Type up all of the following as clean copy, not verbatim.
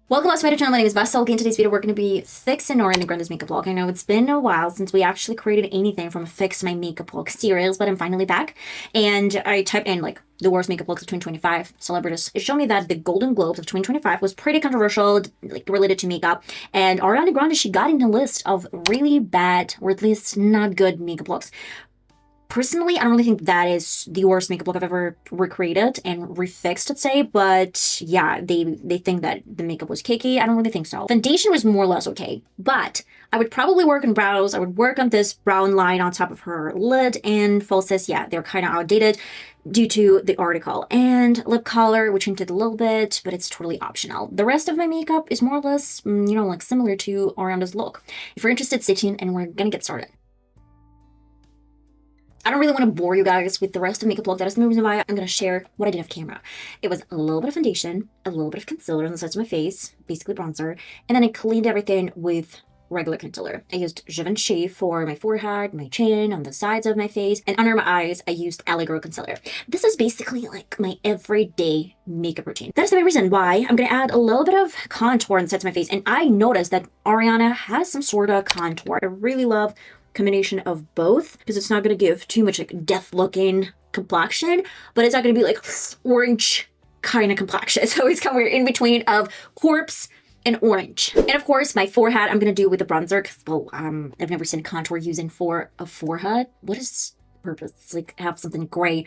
Welcome back to my channel. My name is VassaOlga. In today's video, we're going to be fixing Ariana Grande's makeup look. I know it's been a while since we actually created anything from a Fix My Makeup Look series, but I'm finally back. And I typed in like the worst makeup looks of 2025 celebrities. It showed me that the Golden Globes of 2025 was pretty controversial, like related to makeup. And Ariana Grande, she got in the list of really bad, or at least not good makeup looks. Personally, I don't really think that is the worst makeup look I've ever recreated and refixed, let's say, but yeah, they think that the makeup was cakey. I don't really think so. Foundation was more or less okay, but I would probably work on brows. I would work on this brown line on top of her lid, and falsies, yeah, they're kind of outdated due to the article. And lip color, we changed it a little bit, but it's totally optional. The rest of my makeup is more or less, like similar to Ariana's look. If you're interested, stay tuned and we're gonna get started. I don't really want to bore you guys with the rest of the makeup look. That is the reason why I'm going to share what I did off camera. It was a little bit of foundation, a little bit of concealer on the sides of my face, basically bronzer, and then I cleaned everything with regular concealer. I used Givenchy for my forehead, my chin, on the sides of my face, and under my eyes, I used Allegro concealer. This is basically like my everyday makeup routine. That's the main reason why I'm going to add a little bit of contour on the sides of my face, and I noticed that Ariana has some sort of contour. I really love combination of both because it's not going to give too much like death looking complexion, but it's not going to be like orange kind of complexion. So it's kind of in between of corpse and orange. And of course my forehead I'm going to do with the bronzer because I've never seen contour using for a forehead. What is purpose? It's like have something gray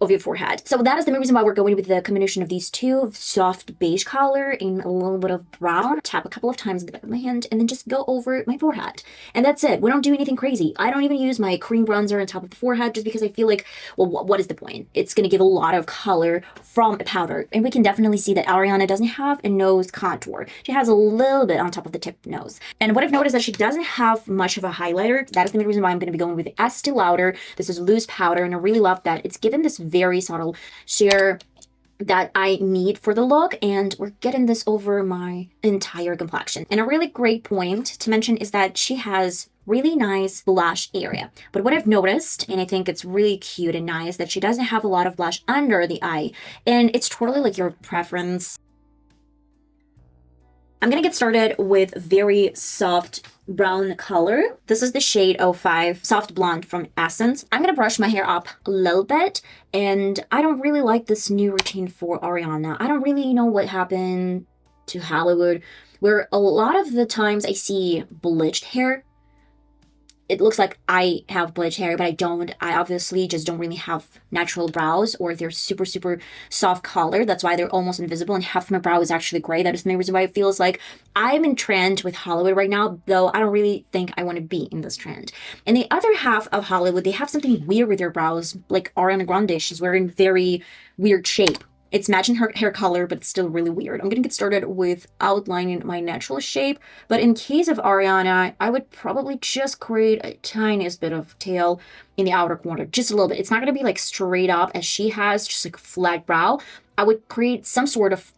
over your forehead. So that is the main reason why we're going with the combination of these two, soft beige color and a little bit of brown. Tap a couple of times in the back of my hand and then just go over my forehead. And that's it. We don't do anything crazy. I don't even use my cream bronzer on top of the forehead just because I feel like, well, what is the point? It's going to give a lot of color from a powder. And we can definitely see that Ariana doesn't have a nose contour. She has a little bit on top of the tip nose. And what I've noticed is that she doesn't have much of a highlighter. That is the main reason why I'm going to be going with the Estee Lauder. This is loose powder and I really love that. It's given this very subtle sheer that I need for the look, and we're getting this over my entire complexion. And a really great point to mention is that she has really nice blush area. But what I've noticed, and I think it's really cute and nice, that she doesn't have a lot of blush under the eye. And it's totally like your preference. I'm gonna get started with very soft brown color. This is the shade 05 Soft Blonde from Essence. I'm gonna brush my hair up a little bit, and I don't really like this new routine for Ariana. I don't really know what happened to Hollywood, where a lot of the times I see bleached hair. It looks like I have bleached hair, but I don't. I obviously just don't really have natural brows, or they're super, super soft color. That's why they're almost invisible, and half of my brow is actually gray. That is the main reason why it feels like I'm in trend with Hollywood right now, though I don't really think I want to be in this trend. And the other half of Hollywood, they have something weird with their brows, like Ariana Grande. She's wearing very weird shape. It's matching her hair color, but it's still really weird. I'm gonna get started with outlining my natural shape, but in case of Ariana, I would probably just create a tiniest bit of tail in the outer corner, just a little bit. It's not gonna be like straight up as she has, just like a flat brow. I would create some sort of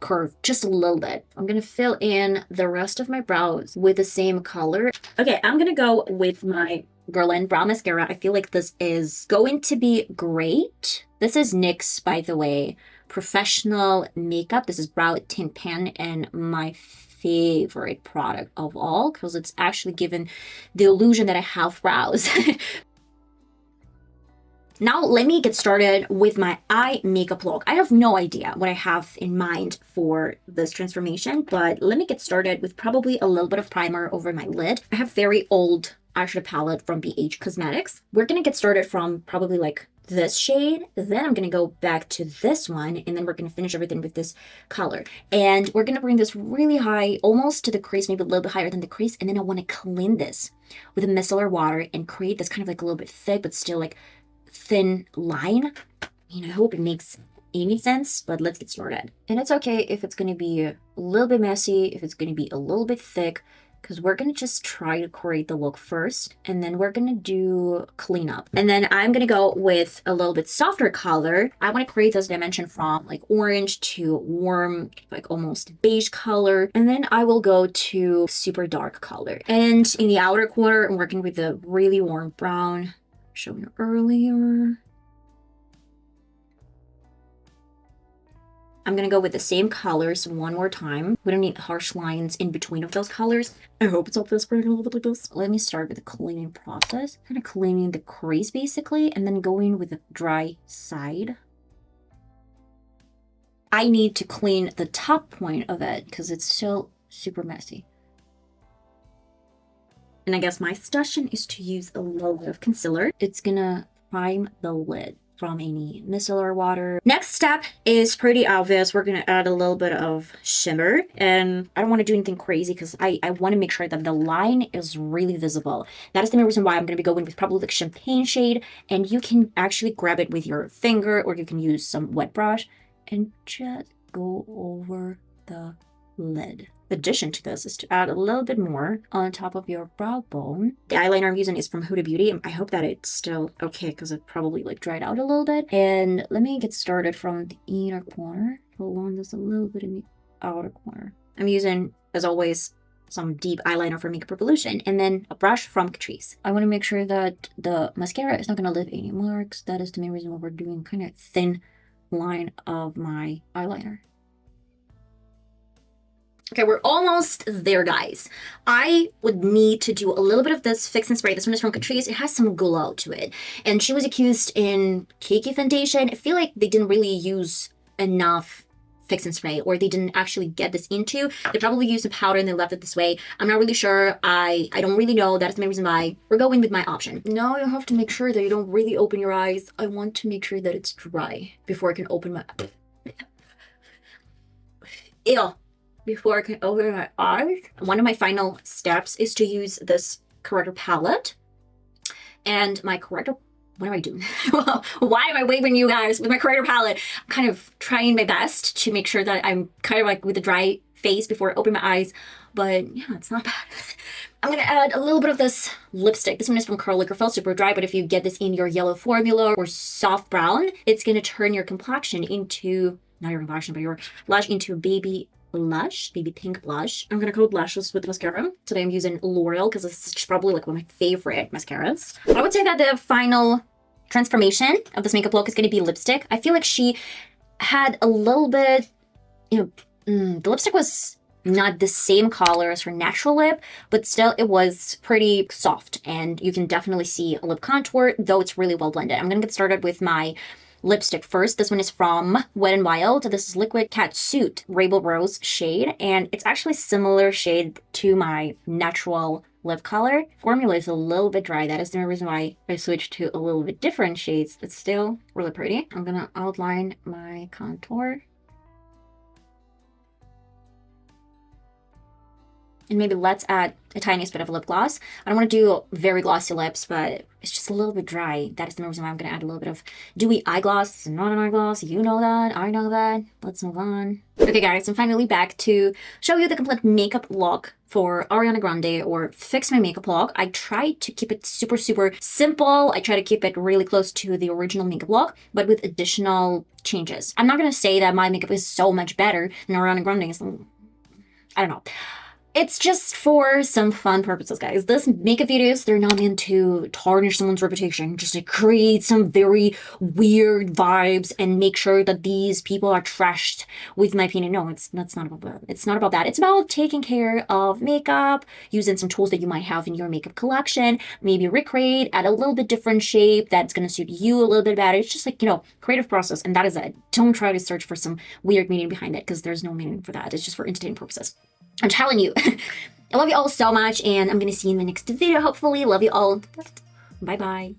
curve, just a little bit. I'm gonna fill in the rest of my brows with the same color. Okay, I'm gonna go with my Guerlain brow mascara. I feel like this is going to be great. This is NYX, by the way, professional makeup. This is brow tint pen and my favorite product of all because it's actually given the illusion that I have brows. Now let me get started with my eye makeup look. I have no idea what I have in mind for this transformation, but let me get started with probably a little bit of primer over my lid. I have very old eyeshadow palette from BH Cosmetics. We're gonna get started from probably like this shade, then I'm gonna go back to this one, and then we're gonna finish everything with this color. And we're gonna bring this really high, almost to the crease, maybe a little bit higher than the crease, and then I wanna clean this with a micellar water and create this kind of like a little bit thick, but still like thin line. I hope it makes any sense, but let's get started. And it's okay if it's gonna be a little bit messy, if it's gonna be a little bit thick, because we're gonna just try to create the look first, and then we're gonna do cleanup. And then I'm gonna go with a little bit softer color. I want to create this dimension from like orange to warm, like almost beige color, and then I will go to super dark color. And in the outer corner, I'm working with the really warm brown, shown you earlier. I'm gonna go with the same colors one more time. We don't need harsh lines in between of those colors. I hope it's not whispering a little bit like this. Let me start with the cleaning process. Kind of cleaning the crease basically, and then going with the dry side. I need to clean the top point of it because it's still super messy. And I guess my suggestion is to use a little bit of concealer. It's gonna prime the lid from any micellar water. Next step is pretty obvious. We're gonna add a little bit of shimmer, and I don't want to do anything crazy because I want to make sure that the line is really visible. That is the main reason why I'm gonna be going with probably like champagne shade, and you can actually grab it with your finger or you can use some wet brush and just go over the lid. Addition to this is to add a little bit more on top of your brow bone. The eyeliner I'm using is from Huda Beauty. I hope that it's still okay because it probably like dried out a little bit. And let me get started from the inner corner. Pull on this a little bit in the outer corner. I'm using, as always, some deep eyeliner from Makeup Revolution and then a brush from Catrice. I want to make sure that the mascara is not going to leave any marks. That is the main reason why we're doing kind of thin line of my eyeliner. Okay, we're almost there, guys. I would need to do a little bit of this fix and spray. This one is from Catrice. It has some glow to it. And she was accused in cakey foundation. I feel like they didn't really use enough fix and spray, or they didn't actually get this into. They probably used a powder and they left it this way. I'm not really sure. I don't really know. That is the main reason why we're going with my option. Now you have to make sure that you don't really open your eyes. I want to make sure that it's dry before I can open my... Ew. Before I can open my eyes. One of my final steps is to use this corrector palette. And my corrector, what am I doing? Why am I waving you guys with my corrector palette? I'm kind of trying my best to make sure that I'm kind of like with a dry face before I open my eyes. But yeah, it's not bad. I'm gonna add a little bit of this lipstick. This one is from Curl Liquor Fell, super dry, but if you get this in your yellow formula or soft brown, it's gonna turn your complexion into, not your complexion, but your blush into baby blush, baby pink blush. I'm gonna coat lashes with mascara. Today I'm using L'Oreal because this is probably like one of my favorite mascaras. I would say that the final transformation of this makeup look is gonna be lipstick. I feel like she had a little bit, the lipstick was not the same color as her natural lip, but still it was pretty soft and you can definitely see a lip contour, though it's really well blended. I'm gonna get started with my lipstick first. This one is from Wet n Wild. This is Liquid Catsuit Rainbow Rose shade, and it's actually similar shade to my natural lip color. Formula is a little bit dry. That is the reason why I switched to a little bit different shades, but still really pretty. I'm gonna outline my contour. And maybe let's add a tiniest bit of lip gloss. I don't want to do very glossy lips, but it's just a little bit dry. That is the reason why I'm going to add a little bit of dewy eye gloss. It's not an eye gloss. You know that. I know that. Let's move on. Okay, guys, I'm finally back to show you the complete makeup look for Ariana Grande, or Fix My Makeup look. I tried to keep it super, super simple. I try to keep it really close to the original makeup look, but with additional changes. I'm not going to say that my makeup is so much better than Ariana Grande's. I don't know. It's just for some fun purposes, guys. This makeup videos, they're not meant to tarnish someone's reputation, just to create some very weird vibes and make sure that these people are trashed, with my opinion. No, that's not about that. It's not about that. It's about taking care of makeup, using some tools that you might have in your makeup collection, maybe recreate, add a little bit different shape that's going to suit you a little bit better. It's just like, creative process, and that is it. Don't try to search for some weird meaning behind it, because there's no meaning for that. It's just for entertaining purposes. I'm telling you. I love you all so much, and I'm gonna see you in the next video, hopefully. Love you all. Bye-bye.